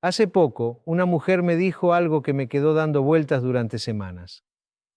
Hace poco, una mujer me dijo algo que me quedó dando vueltas durante semanas.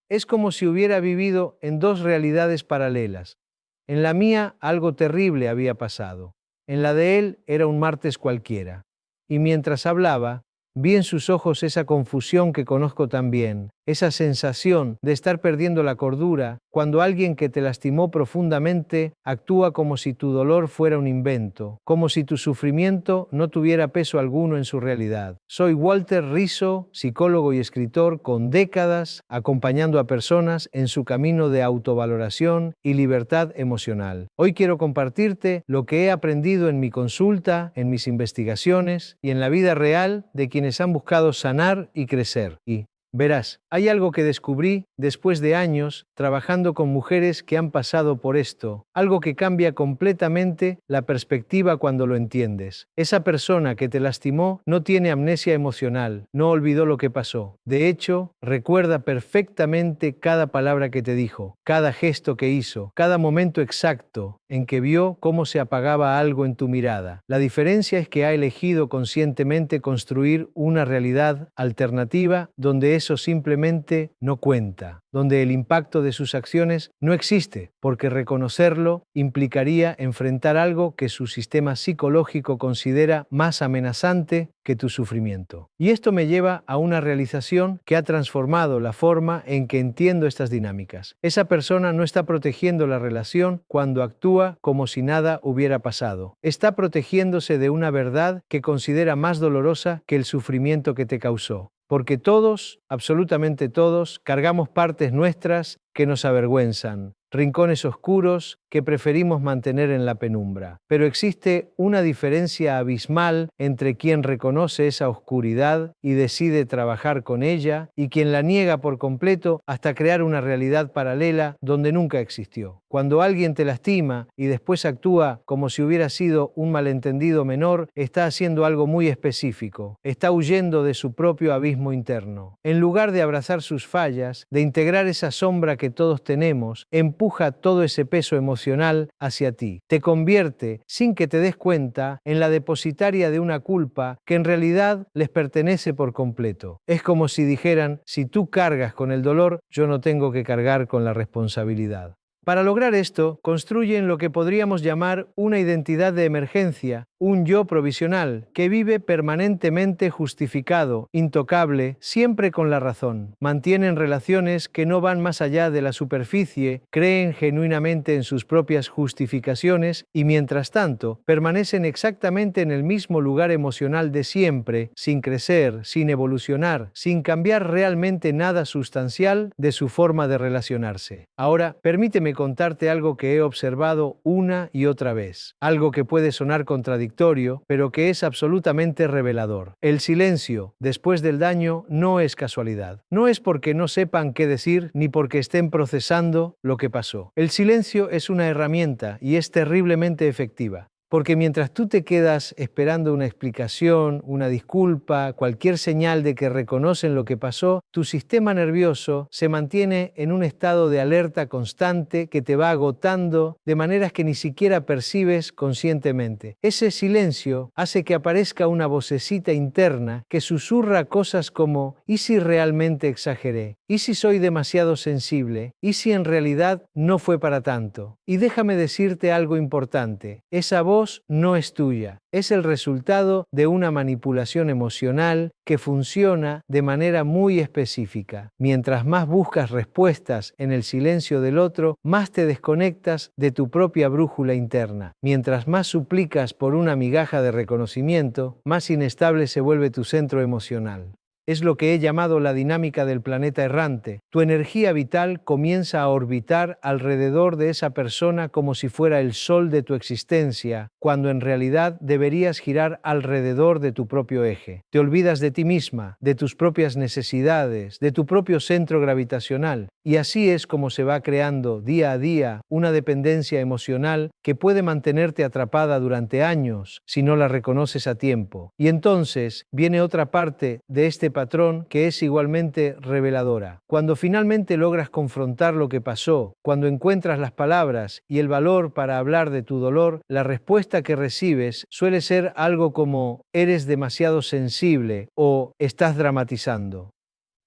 Es como si hubiera vivido en dos realidades paralelas. En la mía, algo terrible había pasado. En la de él, era un martes cualquiera. Y mientras hablaba, vi en sus ojos esa confusión que conozco tan bien, esa sensación de estar perdiendo la cordura cuando alguien que te lastimó profundamente actúa como si tu dolor fuera un invento, como si tu sufrimiento no tuviera peso alguno en su realidad. Soy Walter Rizzo, psicólogo y escritor con décadas acompañando a personas en su camino de autovaloración y libertad emocional. Hoy quiero compartirte lo que he aprendido en mi consulta, en mis investigaciones y en la vida real de quienes han buscado sanar y crecer. Y verás, hay algo que descubrí después de años trabajando con mujeres que han pasado por esto, algo que cambia completamente la perspectiva cuando lo entiendes. Esa persona que te lastimó no tiene amnesia emocional, no olvidó lo que pasó. De hecho, recuerda perfectamente cada palabra que te dijo, cada gesto que hizo, cada momento exacto en que vio cómo se apagaba algo en tu mirada. La diferencia es que ha elegido conscientemente construir una realidad alternativa donde eso simplemente no cuenta, donde el impacto de sus acciones no existe, porque reconocerlo implicaría enfrentar algo que su sistema psicológico considera más amenazante que tu sufrimiento. Y esto me lleva a una realización que ha transformado la forma en que entiendo estas dinámicas. Esa persona no está protegiendo la relación cuando actúa como si nada hubiera pasado. Está protegiéndose de una verdad que considera más dolorosa que el sufrimiento que te causó. Porque todos, absolutamente todos, cargamos partes nuestras que nos avergüenzan, rincones oscuros que preferimos mantener en la penumbra. Pero existe una diferencia abismal entre quien reconoce esa oscuridad y decide trabajar con ella y quien la niega por completo hasta crear una realidad paralela donde nunca existió. Cuando alguien te lastima y después actúa como si hubiera sido un malentendido menor, está haciendo algo muy específico. Está huyendo de su propio abismo interno. En lugar de abrazar sus fallas, de integrar esa sombra que todos tenemos, empuja todo ese peso emocional hacia ti. Te convierte, sin que te des cuenta, en la depositaria de una culpa que en realidad les pertenece por completo. Es como si dijeran, si tú cargas con el dolor, yo no tengo que cargar con la responsabilidad. Para lograr esto, construyen lo que podríamos llamar una identidad de emergencia, un yo provisional, que vive permanentemente justificado, intocable, siempre con la razón. Mantienen relaciones que no van más allá de la superficie, creen genuinamente en sus propias justificaciones y, mientras tanto, permanecen exactamente en el mismo lugar emocional de siempre, sin crecer, sin evolucionar, sin cambiar realmente nada sustancial de su forma de relacionarse. Ahora, permíteme contarte algo que he observado una y otra vez, algo que puede sonar contradictorio, pero que es absolutamente revelador. El silencio, después del daño, no es casualidad. No es porque no sepan qué decir, ni porque estén procesando lo que pasó. El silencio es una herramienta y es terriblemente efectiva. Porque mientras tú te quedas esperando una explicación, una disculpa, cualquier señal de que reconocen lo que pasó, tu sistema nervioso se mantiene en un estado de alerta constante que te va agotando de maneras que ni siquiera percibes conscientemente. Ese silencio hace que aparezca una vocecita interna que susurra cosas como ¿y si realmente exageré? ¿Y si soy demasiado sensible? ¿Y si en realidad no fue para tanto? Y déjame decirte algo importante. Esa voz no es tuya. Es el resultado de una manipulación emocional que funciona de manera muy específica. Mientras más buscas respuestas en el silencio del otro, más te desconectas de tu propia brújula interna. Mientras más suplicas por una migaja de reconocimiento, más inestable se vuelve tu centro emocional. Es lo que he llamado la dinámica del planeta errante. Tu energía vital comienza a orbitar alrededor de esa persona como si fuera el sol de tu existencia, cuando en realidad deberías girar alrededor de tu propio eje. Te olvidas de ti misma, de tus propias necesidades, de tu propio centro gravitacional. Y así es como se va creando día a día una dependencia emocional que puede mantenerte atrapada durante años si no la reconoces a tiempo. Y entonces viene otra parte de este patrón que es igualmente reveladora. Cuando finalmente logras confrontar lo que pasó, cuando encuentras las palabras y el valor para hablar de tu dolor, la respuesta que recibes suele ser algo como «eres demasiado sensible» o «estás dramatizando».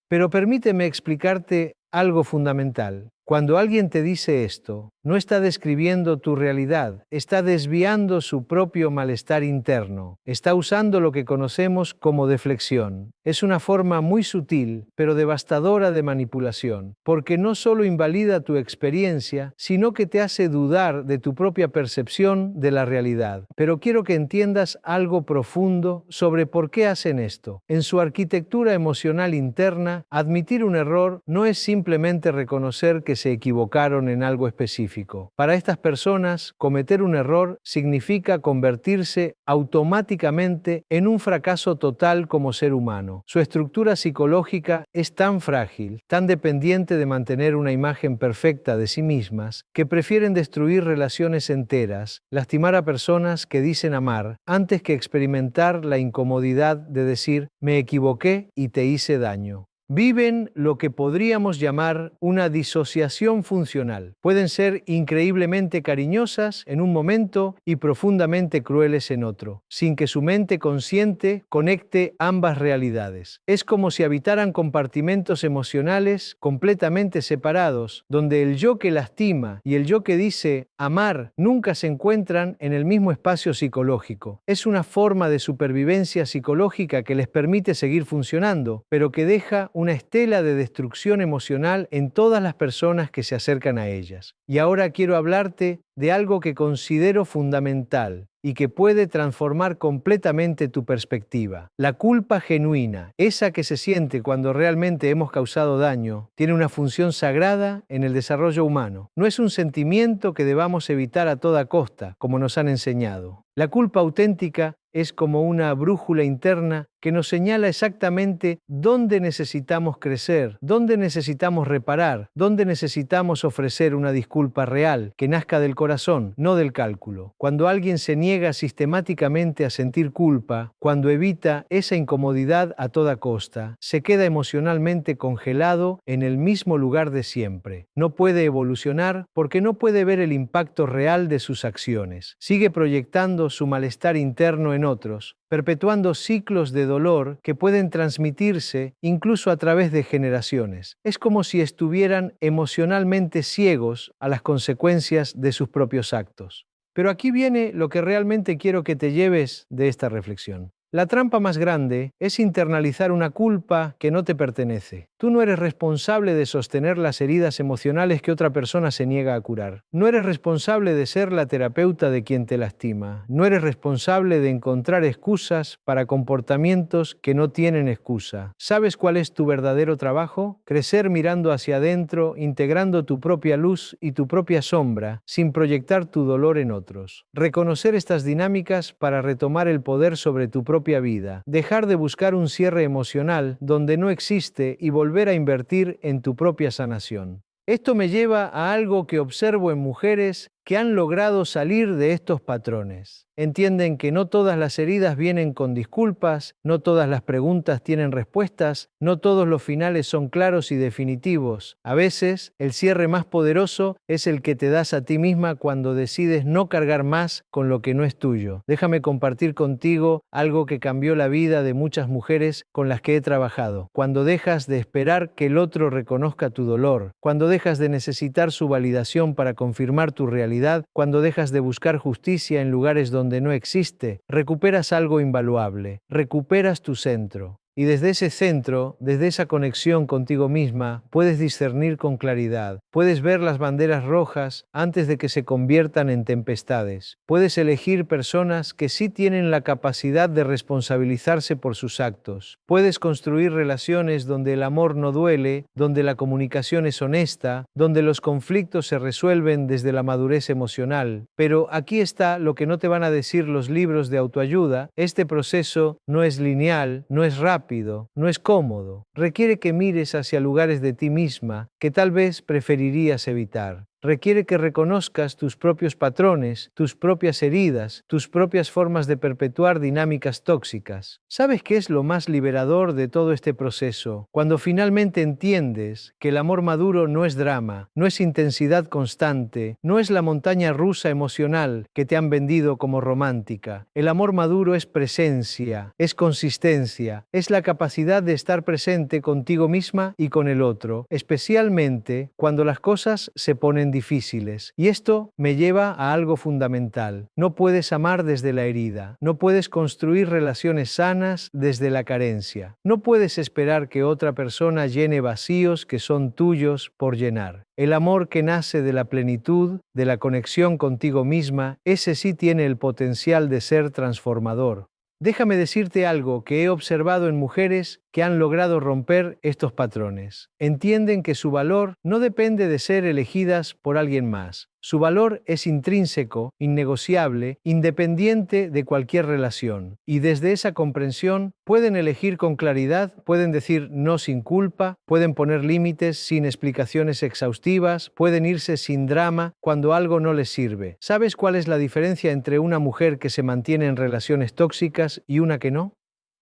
Pero permíteme explicarte algo fundamental. Cuando alguien te dice esto, no está describiendo tu realidad, está desviando su propio malestar interno, está usando lo que conocemos como deflexión. Es una forma muy sutil, pero devastadora de manipulación, porque no solo invalida tu experiencia, sino que te hace dudar de tu propia percepción de la realidad. Pero quiero que entiendas algo profundo sobre por qué hacen esto. En su arquitectura emocional interna, admitir un error no es simplemente reconocer que se equivocaron en algo específico. Para estas personas, cometer un error significa convertirse automáticamente en un fracaso total como ser humano. Su estructura psicológica es tan frágil, tan dependiente de mantener una imagen perfecta de sí mismas, que prefieren destruir relaciones enteras, lastimar a personas que dicen amar, antes que experimentar la incomodidad de decir «me equivoqué y te hice daño». Viven lo que podríamos llamar una disociación funcional. Pueden ser increíblemente cariñosas en un momento y profundamente crueles en otro, sin que su mente consciente conecte ambas realidades. Es como si habitaran compartimentos emocionales completamente separados, donde el yo que lastima y el yo que dice amar nunca se encuentran en el mismo espacio psicológico. Es una forma de supervivencia psicológica que les permite seguir funcionando, pero que deja una estela de destrucción emocional en todas las personas que se acercan a ellas. Y ahora quiero hablarte de algo que considero fundamental y que puede transformar completamente tu perspectiva. La culpa genuina, esa que se siente cuando realmente hemos causado daño, tiene una función sagrada en el desarrollo humano. No es un sentimiento que debamos evitar a toda costa, como nos han enseñado. La culpa auténtica es como una brújula interna que nos señala exactamente dónde necesitamos crecer, dónde necesitamos reparar, dónde necesitamos ofrecer una disculpa real, que nazca del corazón, no del cálculo. Cuando alguien se niega sistemáticamente a sentir culpa, cuando evita esa incomodidad a toda costa, se queda emocionalmente congelado en el mismo lugar de siempre. No puede evolucionar porque no puede ver el impacto real de sus acciones. Sigue proyectando su malestar interno en otros, perpetuando ciclos de dolor que pueden transmitirse incluso a través de generaciones. Es como si estuvieran emocionalmente ciegos a las consecuencias de sus propios actos. Pero aquí viene lo que realmente quiero que te lleves de esta reflexión. La trampa más grande es internalizar una culpa que no te pertenece. Tú no eres responsable de sostener las heridas emocionales que otra persona se niega a curar. No eres responsable de ser la terapeuta de quien te lastima. No eres responsable de encontrar excusas para comportamientos que no tienen excusa. ¿Sabes cuál es tu verdadero trabajo? Crecer mirando hacia adentro, integrando tu propia luz y tu propia sombra, sin proyectar tu dolor en otros. Reconocer estas dinámicas para retomar el poder sobre tu propia vida. Dejar de buscar un cierre emocional donde no existe y volver a invertir en tu propia sanación. Esto me lleva a algo que observo en mujeres que han logrado salir de estos patrones. Entienden que no todas las heridas vienen con disculpas, no todas las preguntas tienen respuestas, no todos los finales son claros y definitivos. A veces, el cierre más poderoso es el que te das a ti misma cuando decides no cargar más con lo que no es tuyo. Déjame compartir contigo algo que cambió la vida de muchas mujeres con las que he trabajado. Cuando dejas de esperar que el otro reconozca tu dolor, cuando dejas de necesitar su validación para confirmar tu realidad, cuando dejas de buscar justicia en lugares donde no existe, recuperas algo invaluable, recuperas tu centro. Y desde ese centro, desde esa conexión contigo misma, puedes discernir con claridad. Puedes ver las banderas rojas antes de que se conviertan en tempestades. Puedes elegir personas que sí tienen la capacidad de responsabilizarse por sus actos. Puedes construir relaciones donde el amor no duele, donde la comunicación es honesta, donde los conflictos se resuelven desde la madurez emocional. Pero aquí está lo que no te van a decir los libros de autoayuda. Este proceso no es lineal, no es rápido, no es cómodo. Requiere que mires hacia lugares de ti misma que tal vez preferirías evitar. requiere que reconozcas tus propios patrones, tus propias heridas, tus propias formas de perpetuar dinámicas tóxicas. ¿Sabes qué es lo más liberador de todo este proceso? Cuando finalmente entiendes que el amor maduro no es drama, no es intensidad constante, no es la montaña rusa emocional que te han vendido como romántica. El amor maduro es presencia, es consistencia, es la capacidad de estar presente contigo misma y con el otro, especialmente cuando las cosas se ponen difíciles. Y esto me lleva a algo fundamental. No puedes amar desde la herida, no puedes construir relaciones sanas desde la carencia. No puedes esperar que otra persona llene vacíos que son tuyos por llenar. El amor que nace de la plenitud, de la conexión contigo misma, ese sí tiene el potencial de ser transformador. Déjame decirte algo que he observado en mujeres que han logrado romper estos patrones. Entienden que su valor no depende de ser elegidas por alguien más. Su valor es intrínseco, innegociable, independiente de cualquier relación. Y desde esa comprensión pueden elegir con claridad, pueden decir no sin culpa, pueden poner límites sin explicaciones exhaustivas, pueden irse sin drama cuando algo no les sirve. ¿Sabes cuál es la diferencia entre una mujer que se mantiene en relaciones tóxicas y una que no?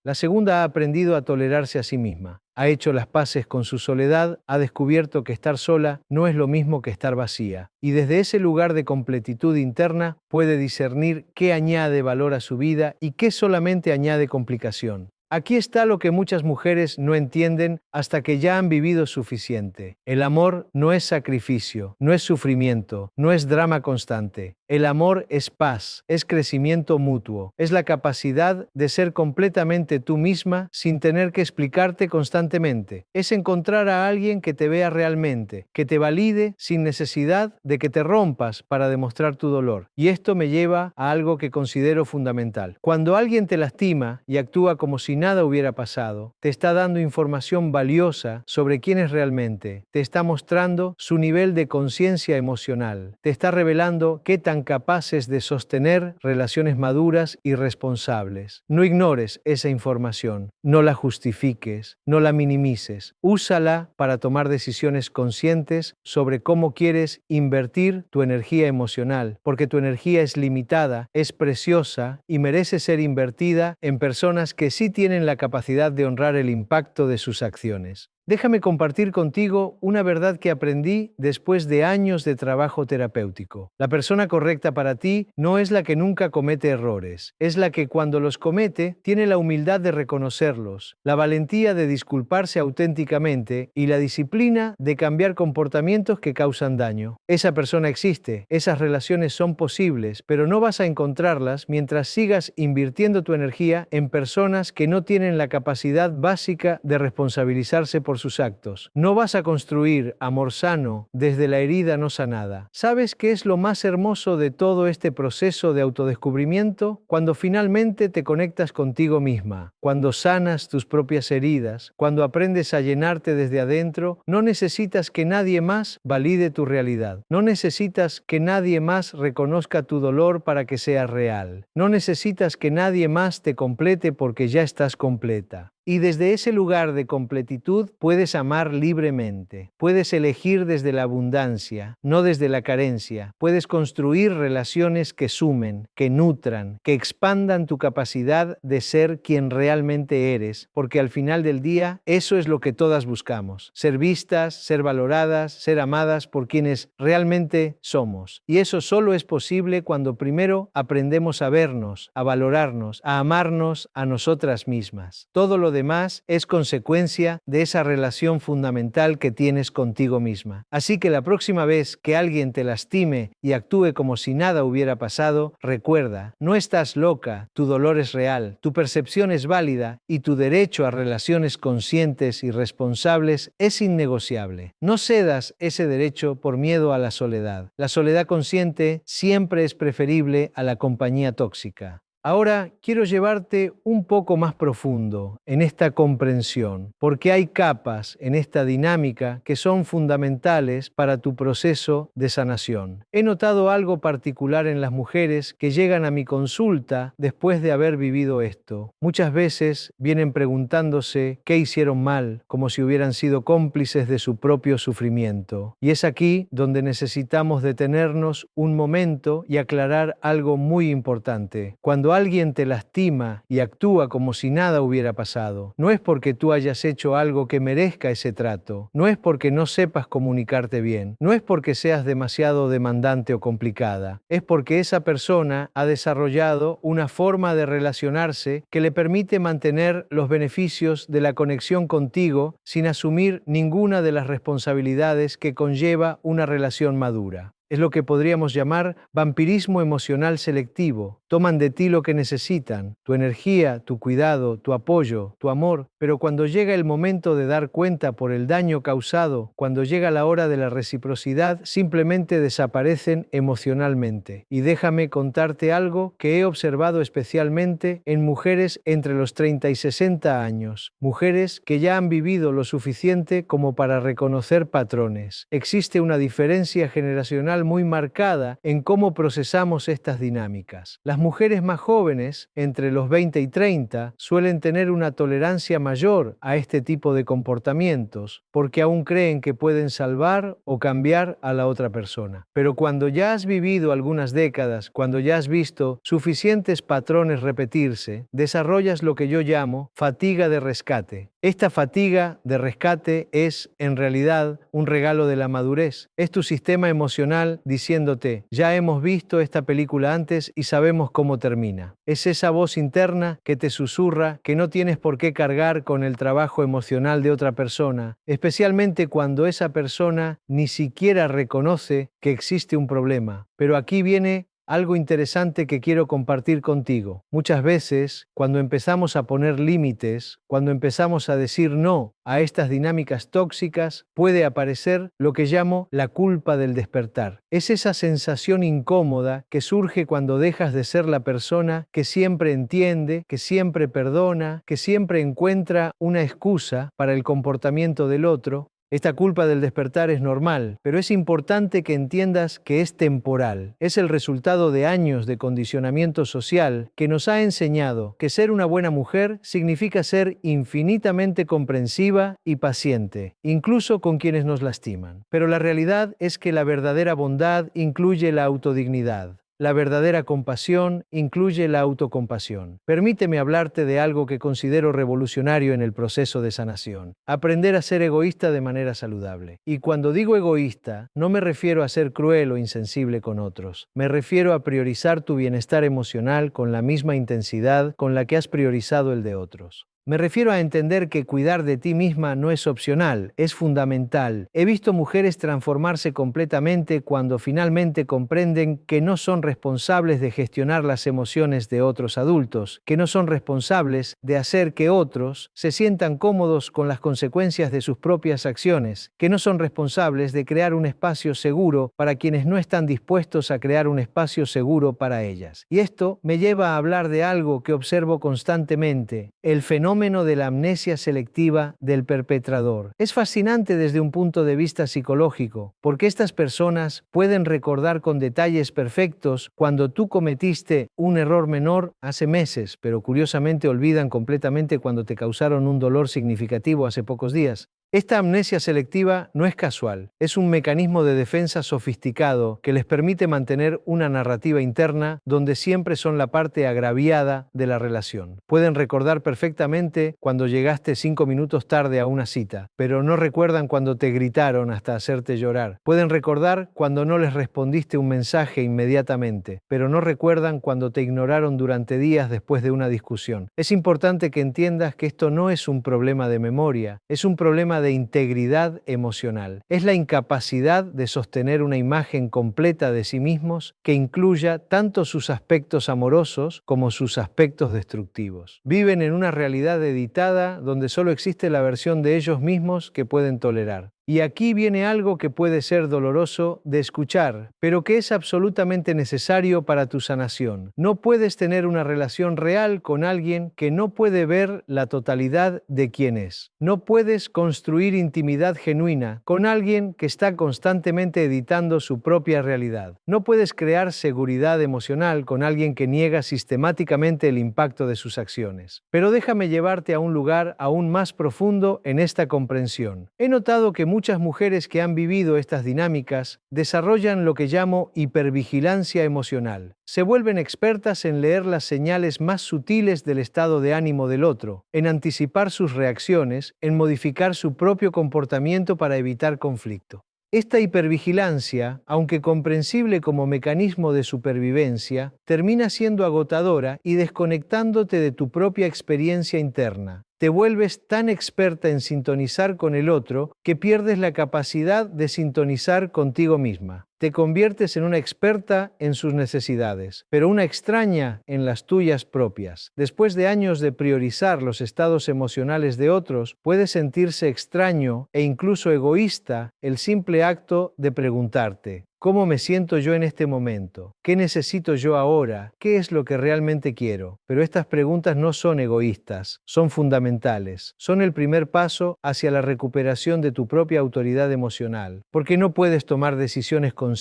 La segunda ha aprendido a tolerarse a sí misma, ha hecho las paces con su soledad, ha descubierto que estar sola no es lo mismo que estar vacía, y desde ese lugar de completitud interna puede discernir qué añade valor a su vida y qué solamente añade complicación. Aquí está lo que muchas mujeres no entienden hasta que ya han vivido suficiente. El amor no es sacrificio, no es sufrimiento, no es drama constante. El amor es paz, es crecimiento mutuo, es la capacidad de ser completamente tú misma sin tener que explicarte constantemente. Es encontrar a alguien que te vea realmente, que te valide sin necesidad de que te rompas para demostrar tu dolor. Y esto me lleva a algo que considero fundamental. Cuando alguien te lastima y actúa como si nada hubiera pasado, te está dando información valiosa sobre quién es realmente, te está mostrando su nivel de conciencia emocional, te está revelando qué tan capaz es de sostener relaciones maduras y responsables. No ignores esa información, no la justifiques, no la minimices, úsala para tomar decisiones conscientes sobre cómo quieres invertir tu energía emocional, porque tu energía es limitada, es preciosa y merece ser invertida en personas que sí tienen la capacidad de honrar el impacto de sus acciones. Déjame compartir contigo una verdad que aprendí después de años de trabajo terapéutico. La persona correcta para ti no es la que nunca comete errores, es la que cuando los comete tiene la humildad de reconocerlos, la valentía de disculparse auténticamente y la disciplina de cambiar comportamientos que causan daño. Esa persona existe, esas relaciones son posibles, pero no vas a encontrarlas mientras sigas invirtiendo tu energía en personas que no tienen la capacidad básica de responsabilizarse por sus actos. No vas a construir amor sano desde la herida no sanada. ¿Sabes qué es lo más hermoso de todo este proceso de autodescubrimiento? Cuando finalmente te conectas contigo misma, cuando sanas tus propias heridas, cuando aprendes a llenarte desde adentro, no necesitas que nadie más valide tu realidad. No necesitas que nadie más reconozca tu dolor para que sea real. No necesitas que nadie más te complete porque ya estás completa. Y desde ese lugar de completitud puedes amar libremente. Puedes elegir desde la abundancia, no desde la carencia. Puedes construir relaciones que sumen, que nutran, que expandan tu capacidad de ser quien realmente eres, porque al final del día eso es lo que todas buscamos. Ser vistas, ser valoradas, ser amadas por quienes realmente somos. Y eso solo es posible cuando primero aprendemos a vernos, a valorarnos, a amarnos a nosotras mismas. Todo lo demás es consecuencia de esa relación fundamental que tienes contigo misma. Así que la próxima vez que alguien te lastime y actúe como si nada hubiera pasado, recuerda, no estás loca, tu dolor es real, tu percepción es válida y tu derecho a relaciones conscientes y responsables es innegociable. No cedas ese derecho por miedo a la soledad. La soledad consciente siempre es preferible a la compañía tóxica. Ahora quiero llevarte un poco más profundo en esta comprensión, porque hay capas en esta dinámica que son fundamentales para tu proceso de sanación. He notado algo particular en las mujeres que llegan a mi consulta después de haber vivido esto. Muchas veces vienen preguntándose qué hicieron mal, como si hubieran sido cómplices de su propio sufrimiento. Y es aquí donde necesitamos detenernos un momento y aclarar algo muy importante. Cuando alguien te lastima y actúa como si nada hubiera pasado, no es porque tú hayas hecho algo que merezca ese trato, no es porque no sepas comunicarte bien, no es porque seas demasiado demandante o complicada, es porque esa persona ha desarrollado una forma de relacionarse que le permite mantener los beneficios de la conexión contigo sin asumir ninguna de las responsabilidades que conlleva una relación madura. Es lo que podríamos llamar vampirismo emocional selectivo. Toman de ti lo que necesitan, tu energía, tu cuidado, tu apoyo, tu amor, pero cuando llega el momento de dar cuenta por el daño causado, cuando llega la hora de la reciprocidad, simplemente desaparecen emocionalmente. Y déjame contarte algo que he observado especialmente en mujeres entre los 30 y 60 años, mujeres que ya han vivido lo suficiente como para reconocer patrones. Existe una diferencia generacional muy marcada en cómo procesamos estas dinámicas. Las mujeres más jóvenes, entre los 20 y 30, suelen tener una tolerancia mayor a este tipo de comportamientos, porque aún creen que pueden salvar o cambiar a la otra persona. Pero cuando ya has vivido algunas décadas, cuando ya has visto suficientes patrones repetirse, desarrollas lo que yo llamo fatiga de rescate. Esta fatiga de rescate es, en realidad, un regalo de la madurez. Es tu sistema emocional diciéndote, ya hemos visto esta película antes y sabemos cómo termina. Es esa voz interna que te susurra que no tienes por qué cargar con el trabajo emocional de otra persona, especialmente cuando esa persona ni siquiera reconoce que existe un problema. Pero aquí viene algo interesante que quiero compartir contigo. Muchas veces, cuando empezamos a poner límites, cuando empezamos a decir no a estas dinámicas tóxicas, puede aparecer lo que llamo la culpa del despertar. Es esa sensación incómoda que surge cuando dejas de ser la persona que siempre entiende, que siempre perdona, que siempre encuentra una excusa para el comportamiento del otro. Esta culpa del despertar es normal, pero es importante que entiendas que es temporal. Es el resultado de años de condicionamiento social que nos ha enseñado que ser una buena mujer significa ser infinitamente comprensiva y paciente, incluso con quienes nos lastiman. Pero la realidad es que la verdadera bondad incluye la autodignidad. La verdadera compasión incluye la autocompasión. Permíteme hablarte de algo que considero revolucionario en el proceso de sanación. Aprender a ser egoísta de manera saludable. Y cuando digo egoísta, no me refiero a ser cruel o insensible con otros. Me refiero a priorizar tu bienestar emocional con la misma intensidad con la que has priorizado el de otros. Me refiero a entender que cuidar de ti misma no es opcional, es fundamental. He visto mujeres transformarse completamente cuando finalmente comprenden que no son responsables de gestionar las emociones de otros adultos, que no son responsables de hacer que otros se sientan cómodos con las consecuencias de sus propias acciones, que no son responsables de crear un espacio seguro para quienes no están dispuestos a crear un espacio seguro para ellas. Y esto me lleva a hablar de algo que observo constantemente, el fenómeno de la amnesia selectiva del perpetrador. Es fascinante desde un punto de vista psicológico, porque estas personas pueden recordar con detalles perfectos cuando tú cometiste un error menor hace meses, pero curiosamente olvidan completamente cuando te causaron un dolor significativo hace pocos días. Esta amnesia selectiva no es casual, es un mecanismo de defensa sofisticado que les permite mantener una narrativa interna donde siempre son la parte agraviada de la relación. Pueden recordar perfectamente cuando llegaste 5 minutos tarde a una cita, pero no recuerdan cuando te gritaron hasta hacerte llorar. Pueden recordar cuando no les respondiste un mensaje inmediatamente, pero no recuerdan cuando te ignoraron durante días después de una discusión. Es importante que entiendas que esto no es un problema de memoria, es un problema de integridad emocional. Es la incapacidad de sostener una imagen completa de sí mismos que incluya tanto sus aspectos amorosos como sus aspectos destructivos. Viven en una realidad editada donde solo existe la versión de ellos mismos que pueden tolerar. Y aquí viene algo que puede ser doloroso de escuchar, pero que es absolutamente necesario para tu sanación. No puedes tener una relación real con alguien que no puede ver la totalidad de quién es. No puedes construir intimidad genuina con alguien que está constantemente editando su propia realidad. No puedes crear seguridad emocional con alguien que niega sistemáticamente el impacto de sus acciones. Pero déjame llevarte a un lugar aún más profundo en esta comprensión. He notado que muchas mujeres que han vivido estas dinámicas desarrollan lo que llamo hipervigilancia emocional. Se vuelven expertas en leer las señales más sutiles del estado de ánimo del otro, en anticipar sus reacciones, en modificar su propio comportamiento para evitar conflicto. Esta hipervigilancia, aunque comprensible como mecanismo de supervivencia, termina siendo agotadora y desconectándote de tu propia experiencia interna. Te vuelves tan experta en sintonizar con el otro que pierdes la capacidad de sintonizar contigo misma. Te conviertes en una experta en sus necesidades, pero una extraña en las tuyas propias. Después de años de priorizar los estados emocionales de otros, puede sentirse extraño e incluso egoísta el simple acto de preguntarte: ¿cómo me siento yo en este momento? ¿Qué necesito yo ahora? ¿Qué es lo que realmente quiero? Pero estas preguntas no son egoístas, son fundamentales. Son el primer paso hacia la recuperación de tu propia autoridad emocional, porque no puedes tomar decisiones conscientes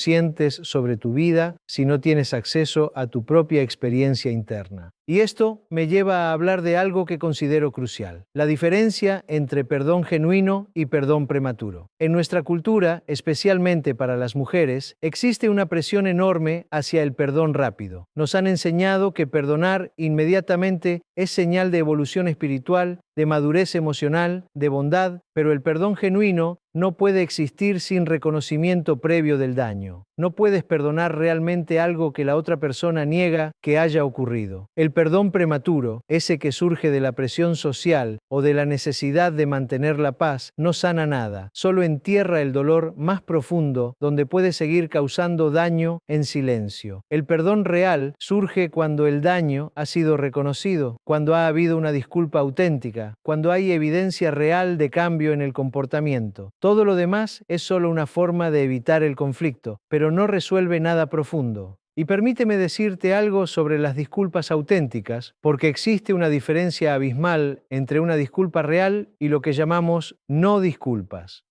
sobre tu vida si no tienes acceso a tu propia experiencia interna. Y esto me lleva a hablar de algo que considero crucial: la diferencia entre perdón genuino y perdón prematuro. En nuestra cultura, especialmente para las mujeres, existe una presión enorme hacia el perdón rápido. Nos han enseñado que perdonar inmediatamente es señal de evolución espiritual, de madurez emocional, de bondad, pero el perdón genuino no puede existir sin reconocimiento previo del daño. No puedes perdonar realmente algo que la otra persona niega que haya ocurrido. El perdón prematuro, ese que surge de la presión social o de la necesidad de mantener la paz, no sana nada, solo entierra el dolor más profundo donde puede seguir causando daño en silencio. El perdón real surge cuando el daño ha sido reconocido, cuando ha habido una disculpa auténtica, cuando hay evidencia real de cambio en el comportamiento. Todo lo demás es solo una forma de evitar el conflicto, pero no resuelve nada profundo. Y permíteme decirte algo sobre las disculpas auténticas, porque existe una diferencia abismal entre una disculpa real y lo que llamamos no disculpas.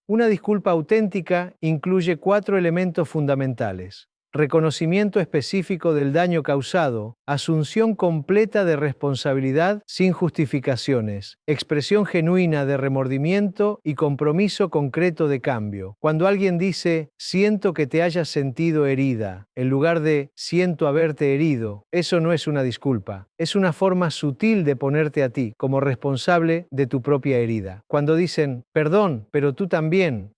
Una disculpa auténtica incluye 4 elementos fundamentales: reconocimiento específico del daño causado, asunción completa de responsabilidad sin justificaciones, expresión genuina de remordimiento y compromiso concreto de cambio. Cuando alguien dice "siento que te hayas sentido herida", en lugar de "siento haberte herido", eso no es una disculpa, es una forma sutil de ponerte a ti como responsable de tu propia herida. Cuando dicen "perdón, pero tú también",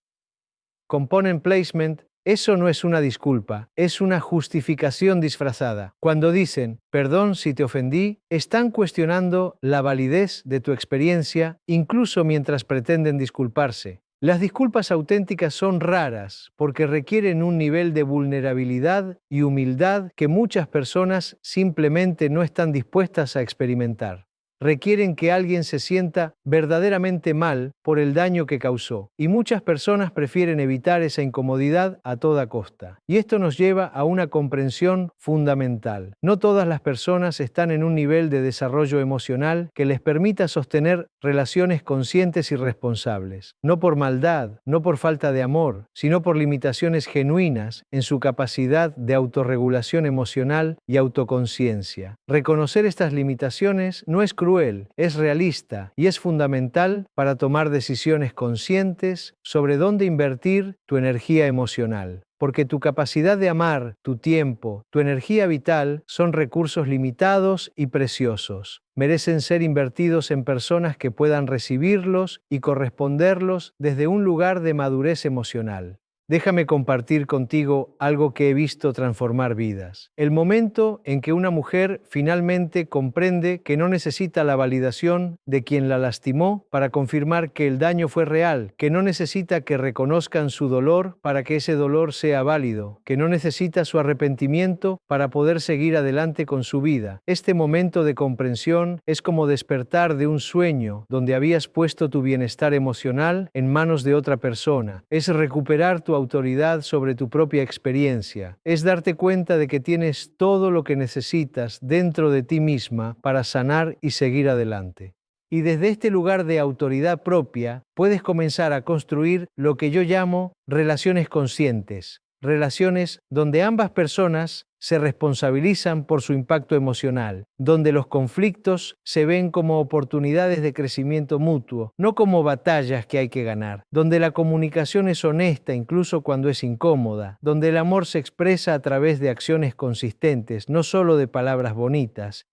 component placement, eso no es una disculpa, es una justificación disfrazada. Cuando dicen "perdón si te ofendí", están cuestionando la validez de tu experiencia, incluso mientras pretenden disculparse. Las disculpas auténticas son raras porque requieren un nivel de vulnerabilidad y humildad que muchas personas simplemente no están dispuestas a experimentar. Requieren que alguien se sienta verdaderamente mal por el daño que causó, y muchas personas prefieren evitar esa incomodidad a toda costa. Y esto nos lleva a una comprensión fundamental. No todas las personas están en un nivel de desarrollo emocional que les permita sostener relaciones conscientes y responsables. No por maldad, no por falta de amor, sino por limitaciones genuinas en su capacidad de autorregulación emocional y autoconciencia. Reconocer estas limitaciones no es cruel, es realista y es fundamental para tomar decisiones conscientes sobre dónde invertir tu energía emocional. Porque tu capacidad de amar, tu tiempo, tu energía vital son recursos limitados y preciosos. Merecen ser invertidos en personas que puedan recibirlos y corresponderlos desde un lugar de madurez emocional. Déjame compartir contigo algo que he visto transformar vidas. El momento en que una mujer finalmente comprende que no necesita la validación de quien la lastimó para confirmar que el daño fue real, que no necesita que reconozcan su dolor para que ese dolor sea válido, que no necesita su arrepentimiento para poder seguir adelante con su vida. Este momento de comprensión es como despertar de un sueño donde habías puesto tu bienestar emocional en manos de otra persona. Es recuperar tu autoridad sobre tu propia experiencia. Es darte cuenta de que tienes todo lo que necesitas dentro de ti misma para sanar y seguir adelante. Y desde este lugar de autoridad propia, puedes comenzar a construir lo que yo llamo relaciones conscientes, relaciones donde ambas personas se responsabilizan por su impacto emocional, donde los conflictos se ven como oportunidades de crecimiento mutuo, no como batallas que hay que ganar, donde la comunicación es honesta incluso cuando es incómoda, donde el amor se expresa a través de acciones consistentes, no solo de palabras bonitas,